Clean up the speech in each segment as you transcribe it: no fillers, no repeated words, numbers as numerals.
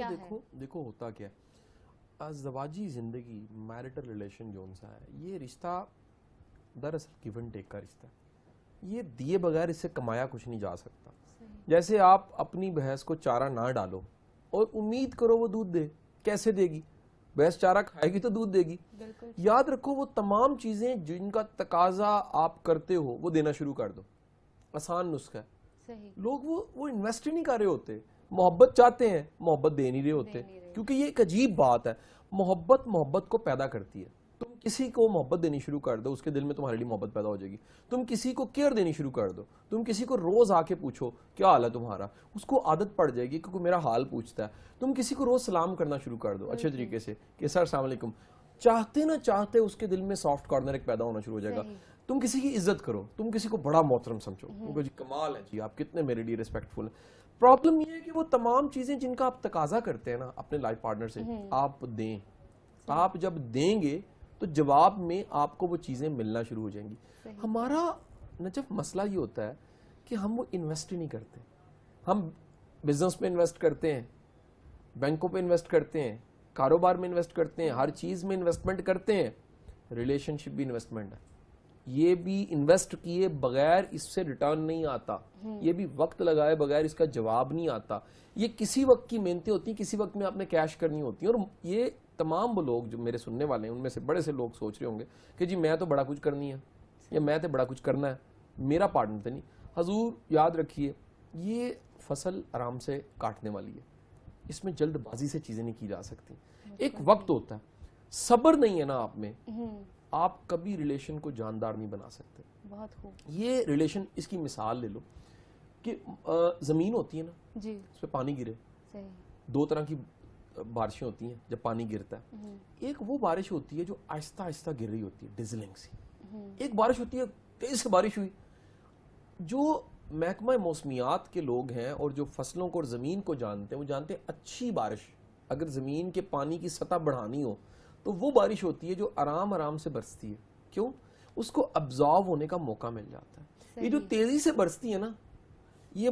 اچھا دیکھو ہوتا کیا ہے، ازدواجی زندگی میرٹل ریلیشن جو سا ہے، یہ رشتہ دراصل گیو اینڈ ٹیک کا رشتہ ہے، یہ دیے بغیر اس سے کمایا کچھ نہیں جا سکتا. جیسے آپ اپنی بھینس کو چارہ نہ ڈالو اور امید کرو وہ دودھ دے، کیسے دے گی؟ بھینس چارہ کھائے گی تو دودھ دے گی. یاد رکھو وہ تمام چیزیں جن کا تقاضا آپ کرتے ہو وہ دینا شروع کر دو. آسان نسخہ ہے. لوگ وہ انویسٹ ہی نہیں کر رہے ہوتے، محبت چاہتے ہیں، محبت دے نہیں رہے ہوتے. کیونکہ یہ ایک عجیب بات ہے، محبت کو پیدا کرتی ہے. تم کسی کو محبت دینی شروع کر دو، اس کے دل میں تمہارے لیے محبت پیدا ہو جائے گی. تم کسی کو کیئر دینی شروع کر دو، تم کسی کو روز آ کے پوچھو کیا حال ہے تمہارا، اس کو عادت پڑ جائے گی کیونکہ میرا حال پوچھتا ہے. تم کسی کو روز سلام کرنا شروع کر دو اچھے طریقے سے کہ سر السلام علیکم. چاہتے نہ چاہتے اس کے دل میں سافٹ کارنر ایک پیدا ہونا شروع ہو جائے گا. تم کسی کی عزت کرو، تم کسی کو بڑا محترم سمجھو، کیونکہ جی کمال ہے جی آپ کتنے میرے لیے ریسپیکٹفل ہیں. پرابلم یہ ہے کہ وہ تمام چیزیں جن کا آپ تقاضا کرتے ہیں نا اپنے لائف پارٹنر سے، آپ دیں. آپ جب دیں گے تو جواب میں آپ کو وہ چیزیں ملنا شروع ہو جائیں گی. ہمارا نجف مسئلہ یہ ہوتا ہے کہ ہم وہ انویسٹ ہی نہیں کرتے. ہم بزنس پہ انویسٹ کرتے ہیں، بینکوں پہ انویسٹ کرتے ہیں، کاروبار میں انویسٹ کرتے ہیں، ہر چیز میں انویسٹمنٹ کرتے ہیں. ریلیشن شپ بھی انویسٹمنٹ ہے، یہ بھی انویسٹ کیے بغیر اس سے ریٹرن نہیں آتا، یہ بھی وقت لگائے بغیر اس کا جواب نہیں آتا. یہ کسی وقت کی محنتیں ہوتی ہیں، کسی وقت میں آپ نے کیش کرنی ہوتی ہیں. اور یہ تمام وہ لوگ جو میرے سننے والے ہیں ان میں سے بڑے سے لوگ سوچ رہے ہوں گے کہ جی میں تو بڑا کچھ کرنی ہے یا میں تو بڑا کچھ کرنا ہے، میرا پارٹنر تو نہیں. حضور یاد رکھیے یہ فصل آرام سے کاٹنے والی ہے، اس میں جلد بازی سے چیزیں نہیں کی جا سکتی. ایک وقت ہوتا ہے، صبر نہیں ہے نا آپ میں، آپ کبھی ریلیشن کو جاندار نہیں بنا سکتے. بہت خوب. یہ ریلیشن اس کی مثال لے لو کہ زمین ہوتی ہے نا جی اس پہ پانی گرے، دو طرح کی بارشیں ہوتی ہیں جب پانی گرتا ہے. ایک وہ بارش ہوتی ہے جو آہستہ آہستہ گر رہی ہوتی ہے ڈزلنگ سی، ایک بارش ہوتی ہے تیز سے بارش ہوئی. جو محکمہ موسمیات کے لوگ ہیں اور جو فصلوں کو اور زمین کو جانتے ہیں وہ جانتے ہیں اچھی بارش اگر زمین کے پانی کی سطح بڑھانی ہو تو وہ بارش ہوتی ہے جو آرام آرام سے برستی ہے. کیوں؟ اس کو ابزارو ہونے کا موقع مل جاتا ہے. یہ جو تیزی سے برستی ہے نا، یہ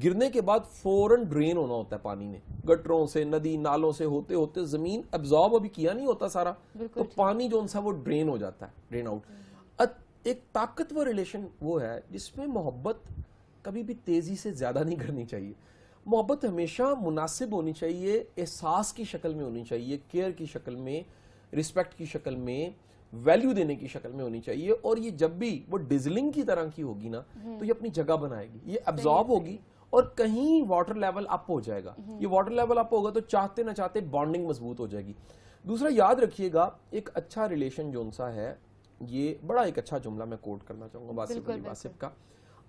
گرنے کے بعد فوراً ڈرین ہونا ہوتا ہے پانی نے، گٹروں سے ندی نالوں سے ہوتے ہوتے زمین ابزارب ابھی کیا نہیں ہوتا سارا، تو پانی جو ان سا وہ ڈرین ہو جاتا ہے، ڈرین آؤٹ. ایک طاقتور ریلیشن وہ ہے جس میں محبت کبھی بھی تیزی سے زیادہ نہیں کرنی چاہیے. محبت ہمیشہ مناسب ہونی چاہیے، احساس کی شکل میں ہونی چاہیے، کیئر کی شکل میں، رسپیکٹ کی شکل میں، ویلیو دینے کی شکل میں ہونی چاہیے. اور یہ جب بھی وہ ڈزلنگ کی طرح کی ہوگی نا تو یہ اپنی جگہ بنائے گی، یہ ابزارب ہوگی اور کہیں واٹر لیول اپ ہو جائے گا. یہ واٹر لیول اپ ہوگا تو چاہتے نہ چاہتے بانڈنگ مضبوط ہو جائے گی. دوسرا یاد رکھیے گا ایک اچھا ریلیشن جو سا ہے، یہ بڑا ایک اچھا جملہ میں کوٹ کرنا چاہوں گا واسف علی واسف کا.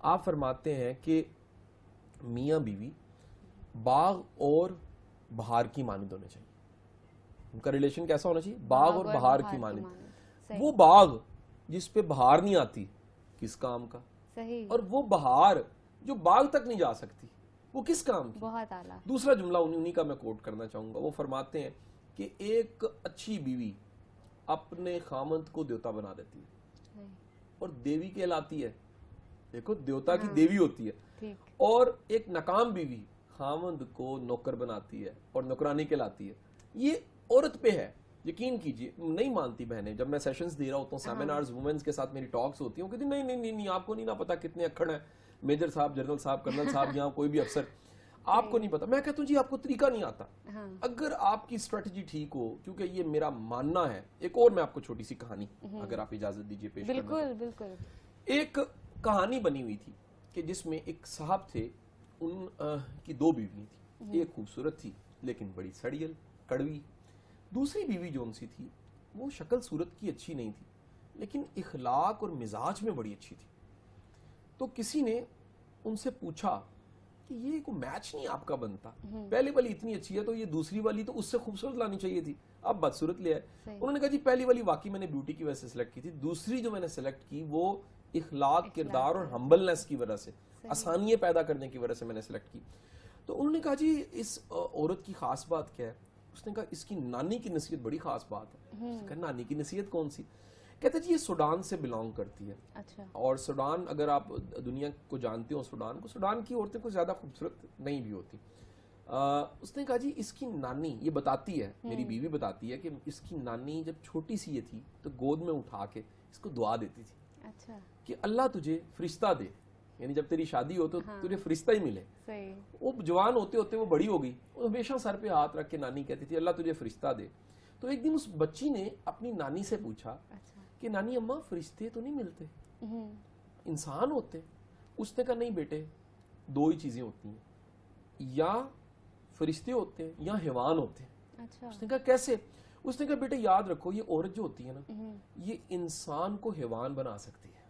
آپ فرماتے ہیں کہ میاں بیوی باغ اور بہار کی مانند ہونے چاہیے. ان کا ریلیشن کیسا ہونا چاہیے؟ باغ اور بہار کی مانند. وہ باغ جس پہ بہار نہیں آتی کس کام کا؟ اور وہ بہار جو باغ تک نہیں جا سکتی وہ کس کام کی؟ بہت اعلیٰ. دوسرا جملہ انہی کا میں کوٹ کرنا چاہوں گا. وہ فرماتے ہیں کہ ایک اچھی بیوی اپنے خامند کو دیوتا بنا دیتی ہے اور دیوی کہلاتی ہے. دیکھو دیوتا کی دیوی ہوتی ہے. اور ایک ناکام بیوی خامند کو نوکر بناتی ہے اور نوکرانی کہلاتی ہے. یہ عورت پہ ہے. یقین کیجئے نہیں مانتی بہنیں، جب میں سیشنز دے رہا ہوتا ہوں سیمینارز وومنز کے ساتھ میری ٹاکس ہوتی ہیں، کہتی نہیں نہیں نہیں آپ کو نہیں نہ پتا کتنے اکھڑ ہیں میجر صاحب، جنرل صاحب، کرنل صاحب، یہاں کوئی بھی افسر، آپ کو نہیں پتا. میں کہتا ہوں جی آپ کو طریقہ نہیں آتا. اگر آپ کی اسٹریٹجی ٹھیک ہو، کیونکہ یہ میرا ماننا ہے. ایک اور میں آپ کو چھوٹی سی کہانی اگر آپ اجازت دیجئے پیش کرنا. بالکل بالکل. ایک کہانی بنی ہوئی تھی کہ جس میں ایک صاحب تھے، ان کی دو بیویاں تھیں. ایک خوبصورت تھی لیکن بڑی سڑیل کڑوی. دوسری بیوی جو ان سی تھی وہ شکل صورت کی اچھی نہیں تھی لیکن اخلاق اور مزاج میں بڑی اچھی تھی. تو کسی نے ان سے پوچھا کہ یہ کوئی میچ نہیں آپ کا بنتا، پہلی والی اتنی اچھی ہے تو یہ دوسری والی تو اس سے خوبصورت لانی چاہیے تھی، اب بدصورت لے آئے. انہوں نے کہا جی پہلی والی واقعی میں نے بیوٹی کی وجہ سے سلیکٹ کی تھی، دوسری جو میں نے سلیکٹ کی وہ اخلاق، کردار اور ہمبلنس کی وجہ سے، آسانیاں پیدا کرنے کی وجہ سے میں نے سلیکٹ کی. تو انہوں نے کہا جی اس عورت کی خاص بات کیا ہے؟ اس نے کہا اس کی نانی کی نصیحت بڑی خاص بات ہے. کہا نانی کی نصیحت کون سی؟ کہتے جی یہ سوڈان سے بلانگ کرتی ہے. اور سوڈان اگر آپ دنیا کو جانتے ہو، سوڈان کی عورتیں کو زیادہ خوبصورت نہیں بھی ہوتی. اس نے کہا جی اس کی نانی یہ بتاتی ہے, میری بیوی بتاتی ہے کہ اس کی نانی جب چھوٹی سی یہ تھی تو گود میں اٹھا کے اس کو دعا دیتی تھی اچھا کہ اللہ تجھے فرشتہ دے, یعنی جب تیری شادی ہو تو تجھے فرشتہ ہی ملے. وہ جوان ہوتے ہوتے وہ بڑی ہو گئی, وہ ہمیشہ سر پہ ہاتھ رکھ کے نانی کہتی تھی اللہ تجھے فرشتہ دے. تو ایک دن اس بچی نے اپنی نانی سے پوچھا کہ نانی اماں فرشتے تو نہیں ملتے, انسان ہوتے؟ اس نے کہا نہیں بیٹے, دو ہی چیزیں ہوتی ہیں, یا فرشتے ہوتے ہیں یا حیوان ہوتے ہیں. اس نے کہا کیسے؟ اس نے کہا بیٹے یاد رکھو یہ عورت جو ہوتی ہے نا یہ انسان کو حیوان بنا سکتی ہے,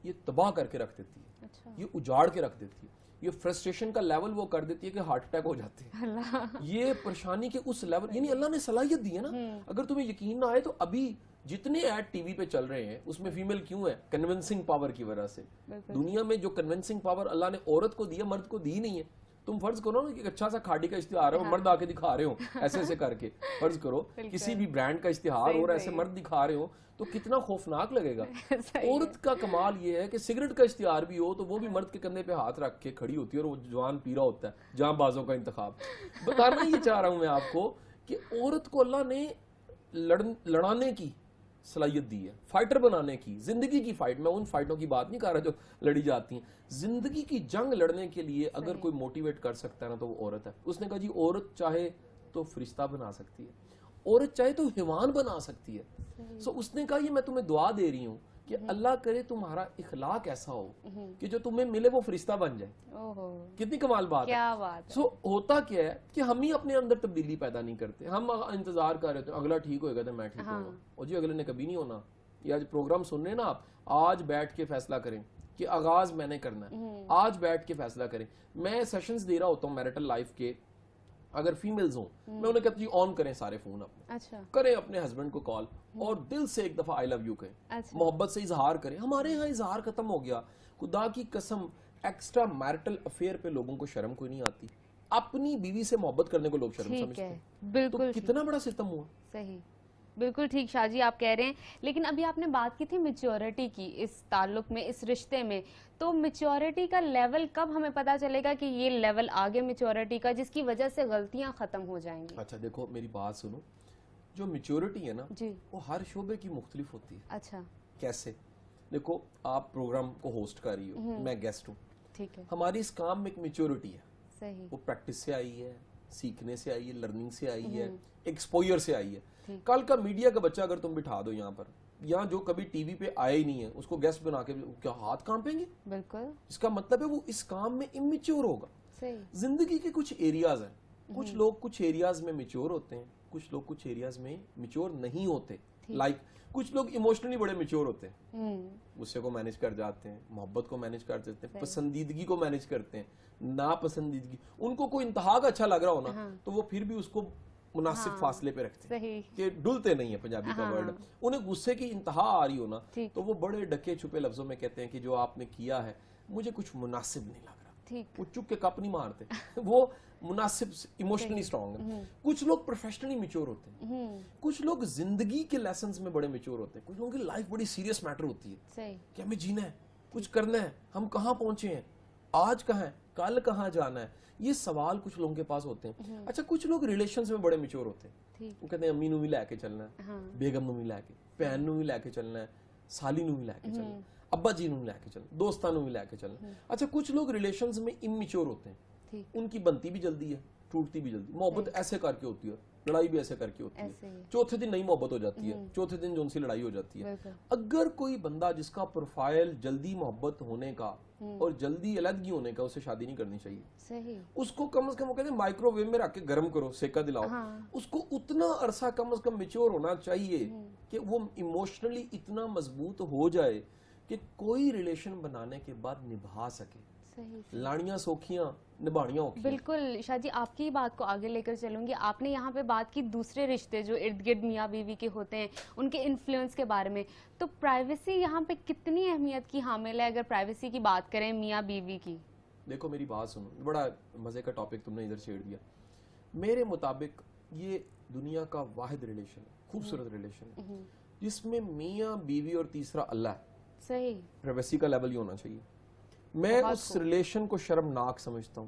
یہ تباہ کر کے رکھ دیتی ہے, یہ اجاڑ کے رکھ دیتی ہے, یہ فرسٹریشن کا لیول وہ کر دیتی ہے کہ ہارٹ اٹیک ہو جاتے ہیں, یہ پریشانی کے اس لیول, یعنی اللہ نے صلاحیت دی ہے نا. اگر تمہیں یقین نہ آئے تو ابھی جتنے ایڈ ٹی وی پہ چل رہے ہیں اس میں فیمیل کیوں ہے؟ کنونسنگ پاور کی وجہ سے. دنیا میں جو کنونسنگ پاور اللہ نے عورت کو دی ہے مرد کو دی نہیں ہے. تم فرض کرو نا کہ اچھا سا کھاڑی کا اشتہار ہے اور مرد آ کے دکھا رہے ہو ایسے ایسے کر کے, فرض کرو کسی بھی برانڈ کا اشتہار ہو رہا ہے ایسے مرد دکھا رہے ہو تو کتنا خوفناک لگے گا. عورت کا کمال یہ ہے کہ سگریٹ کا اشتہار بھی ہو تو وہ بھی مرد کے کندھے پہ ہاتھ رکھ کے کھڑی ہوتی ہے اور وہ جوان پی رہا ہوتا ہے, جہاں بازوں کا انتخاب. بتانا یہ چاہ رہا ہوں میں آپ کو کہ عورت کو اللہ نے لڑانے کی صلاحیت دی ہے, فائٹر بنانے کی, زندگی کی فائٹ. میں ان فائٹوں کی بات نہیں کر رہا جو لڑی جاتی ہیں, زندگی کی جنگ لڑنے کے لیے اگر کوئی موٹیویٹ کر سکتا ہے نا تو وہ عورت ہے. اس نے کہا جی عورت چاہے تو فرشتہ بنا سکتی ہے, عورت چاہے تو حیوان بنا سکتی ہے. سو اس نے کہا یہ میں تمہیں دعا دے رہی ہوں کہ اللہ کرے تمہارا اخلاق ایسا ہو کہ جو تمہیں ملے وہ فرشتہ بن جائے. کتنی کمال بات ہے. سو ہوتا کیا ہے کہ ہم ہی اپنے اندر تبدیلی پیدا نہیں کرتے, ہم انتظار کر رہے ہیں اگلا ٹھیک ہوئے گا تو میں ٹھیک ہوں گا. اور جی اگلے نے کبھی نہیں ہونا. یہ آج پروگرام سن رہے ہیں نا آپ, آج بیٹھ کے فیصلہ کریں کہ آغاز میں نے کرنا ہے, آج بیٹھ کے فیصلہ کریں. میں سیشنز دے رہا ہوتا ہوں میرٹل لائف کے, اگر فیمیلز ہوں میں انہیں کہتا ہوں آن کریں سارے فون اپنے, کریں اپنے ہسبینڈ کو کال اور دل سے ایک دفعہ آئی لو یو کہیں, محبت سے اظہار کریں. ہمارے ہاں اظہار ختم ہو گیا, خدا کی قسم ایکسٹرا میرٹل افیئر پہ لوگوں کو شرم کوئی نہیں آتی, اپنی بیوی سے محبت کرنے کو لوگ شرم سمجھتے ہیں. تو کتنا بڑا ستم ہوا. صحیح, بالکل ٹھیک شاہ جی آپ کہہ رہے ہیں. لیکن ابھی آپ نے بات کی تھی میچورٹی کی اس تعلق میں, اس رشتے میں, تو میچورٹی کا لیول کب ہمیں پتا چلے گا کہ یہ لیول آگے میچورٹی کا جس کی وجہ سے غلطیاں ختم ہو جائیں گی؟ اچھا دیکھو میری بات سنو, جو میچورٹی ہے نا وہ ہر شعبے کی مختلف ہوتی ہے. اچھا کیسے؟ دیکھو آپ پروگرام کو ہوسٹ کر رہی ہو, میں گیسٹ ہوں, ٹھیک ہے, ہماری اس کام میں ایک میچورٹی ہے. صحیح, وہ پریکٹس سے آئی ہے, سیکھنے سے آئی ہے, لرننگ سے آئی ہے, ایکسپوئر سے آئی ہے. کل کا میڈیا کا بچہ اگر تم بٹھا دو یہاں پر, یا جو کبھی ٹی وی پہ آیا ہی نہیں ہے, اس کو گیسٹ بنا کے کیا ہاتھ کانپیں گے؟ بالکل. اس کا مطلب ہے وہ اس کام میں امیچور ہوگا. زندگی کے کچھ ایریاز ہیں, کچھ لوگ کچھ ایریاز میں میچور ہوتے ہیں, کچھ لوگ کچھ ایریاز میں میچور نہیں ہوتے. لائک کچھ لوگ ایموشنلی بڑے میچور ہوتے ہیں, غصے کو مینیج کر جاتے ہیں, محبت کو مینیج کر دیتے ہیں, پسندیدگی کو مینیج کرتے ہیں, ناپسندیدگی. ان کو کوئی انتہا کا اچھا لگ رہا ہونا تو وہ پھر بھی اس کو مناسب فاصلے پہ رکھتے ہیں کہ ڈلتے نہیں ہیں, پنجابی کا ورڈ. انہیں غصے کی انتہا آ رہی ہونا تو وہ بڑے ڈکے چھپے لفظوں میں کہتے ہیں کہ جو آپ نے کیا ہے مجھے کچھ مناسب نہیں لگ رہا. وہ چپ کے کپ نہیں مارتے, وہ مناسب ایموشنلی اسٹرانگ ہیں. کچھ لوگ پروفیشنلی میچور ہوتے ہیں, کچھ لوگ زندگی کے لیسنز میں بڑے میچور ہوتے ہیں, کچھ لوگوں کی لائف بڑی سیریس میٹر ہوتی ہے کہ ہمیں جینا ہے, کچھ کرنا ہے, ہم کہاں پہنچے ہیں, آج کہاں ہے, کل کہاں جانا ہے. یہ سوال کچھ لوگوں کے پاس ہوتے ہیں. اچھا کچھ لوگ ریلیشنز میں بڑے میچور ہوتے ہیں, وہ کہتے ہیں امی نو بھی لے کے چلنا ہے, بیگم نو بھی لے کے, بہن نو بھی لے کے چلنا ہے, سالی نو بھی لے کے چلنا ہے, ابا جی نو بھی لے کے چلنا, دوستاں نو بھی لے کے چلنا. اچھا کچھ لوگ ریلیشنز میں امیچور ہوتے ہیں, ان کی بنتی بھی جلدی ہے, ٹوٹتی بھی جلدی. محبت ایسے کر کے ہوتی ہے, لڑائی بھی ایسے کر کے ہوتی ہے, چوتھے دن نئی محبت ہو جاتی ہے, چوتھے دن جو ان سے لڑائی ہو جاتی ہے. اگر کوئی بندہ جس کا پروفائل جلدی محبت ہونے کا اور جلدی علیحدگی ہونے کا, اسے شادی نہیں کرنی چاہیے. اس کو کم از کم وہ کہتے ہیں مائکرو ویو میں رکھ کے گرم کرو, سیکا دلاؤ. اس کو اتنا عرصہ کم از کم میچور ہونا چاہیے کہ وہ ایموشنلی اتنا مضبوط ہو جائے کہ کوئی ریلیشن بنانے کے بعد نبھا سکے. لاڑیاں سوکھیاں نبھاڑیاں ہوکیاں. بالکل شاہ جی, آپ کی بات کو آگے لے کر چلوں گی. آپ نے یہاں پہ بات کی دوسرے رشتے جو ارد گرد میاں بیوی کے ہوتے ہیں, ان کے انفلوئنس کے بارے میں. تو پرائیویسی یہاں پہ کتنی اہمیت کی حامل ہے اگر پرائیویسی کی بات کریں میاں بیوی کی؟ دیکھو میری بات سنو, بڑا مزے کا ٹاپک تم نے ادھر چھیڑ دیا. میرے مطابق یہ دنیا کا واحد ریلیشن ہے, خوبصورت ریلیشن ہے, جس میں میاں بیوی اور تیسرا اللہ ہے. صحیح, پرائیویسی کا لیول یہ ہونا چاہیے. میں اس ریلیشن کو شرمناک سمجھتا ہوں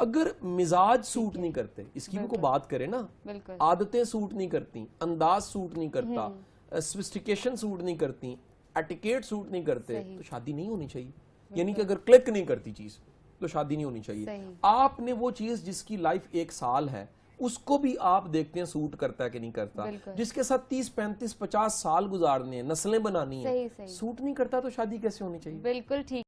اگر مزاج سوٹ نہیں کرتے، اسکیم کو بات کریں نا، بالکل عادتیں سوٹ نہیں کرتی، انداز سوٹ نہیں کرتا، سوفسٹیکیشن سوٹ نہیں کرتی، ایٹیکیٹ سوٹ نہیں کرتے، تو شادی نہیں ہونی چاہیے. یعنی کہ اگر کلک نہیں کرتی چیز تو شادی نہیں ہونی چاہیے. آپ نے وہ چیز جس کی لائف 1 سال ہے اس کو بھی آپ دیکھتے ہیں سوٹ کرتا ہے کہ نہیں کرتا. جس کے ساتھ 30 35 50 سال گزارنے ہیں، نسلیں بنانی ہیں، سوٹ نہیں کرتا تو شادی کیسے ہونی چاہیے؟ بالکل ٹھیک.